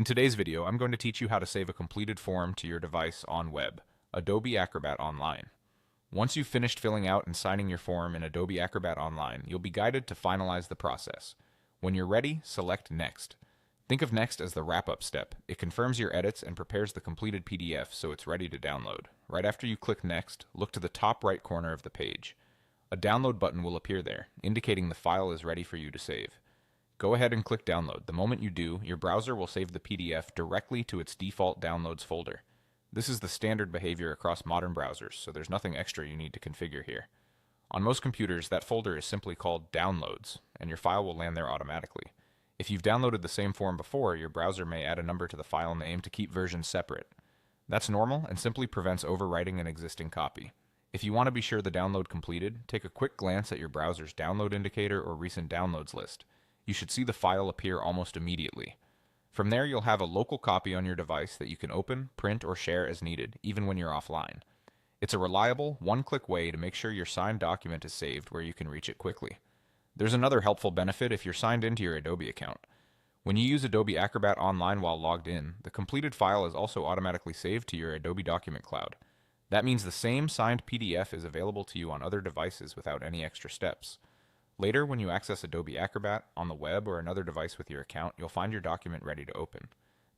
In today's video, I'm going to teach you how to save a completed form to your device on web, Adobe Acrobat Online. Once you've finished filling out and signing your form in Adobe Acrobat Online, you'll be guided to finalize the process. When you're ready, select Next. Think of Next as the wrap-up step. It confirms your edits and prepares the completed PDF so it's ready to download. Right after you click Next, look to the top right corner of the page. A download button will appear there, indicating the file is ready for you to save. Go ahead and click Download. The moment you do, your browser will save the PDF directly to its default Downloads folder. This is the standard behavior across modern browsers, so there's nothing extra you need to configure here. On most computers, that folder is simply called Downloads, and your file will land there automatically. If you've downloaded the same form before, your browser may add a number to the file name to keep versions separate. That's normal and simply prevents overwriting an existing copy. If you want to be sure the download completed, take a quick glance at your browser's download indicator or recent downloads list. You should see the file appear almost immediately. From there, you'll have a local copy on your device that you can open, print, or share as needed, even when you're offline. It's a reliable, one-click way to make sure your signed document is saved where you can reach it quickly. There's another helpful benefit if you're signed into your Adobe account. When you use Adobe Acrobat Online while logged in, the completed file is also automatically saved to your Adobe Document Cloud. That means the same signed PDF is available to you on other devices without any extra steps. Later, when you access Adobe Acrobat on the web or another device with your account, you'll find your document ready to open.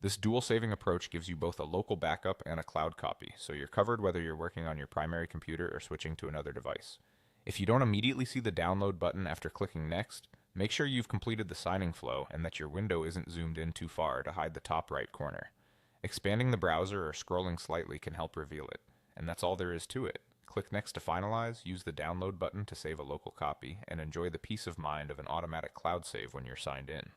This dual saving approach gives you both a local backup and a cloud copy, so you're covered whether you're working on your primary computer or switching to another device. If you don't immediately see the download button after clicking Next, make sure you've completed the signing flow and that your window isn't zoomed in too far to hide the top right corner. Expanding the browser or scrolling slightly can help reveal it, and that's all there is to it. Click Next to finalize, use the download button to save a local copy, and enjoy the peace of mind of an automatic cloud save when you're signed in.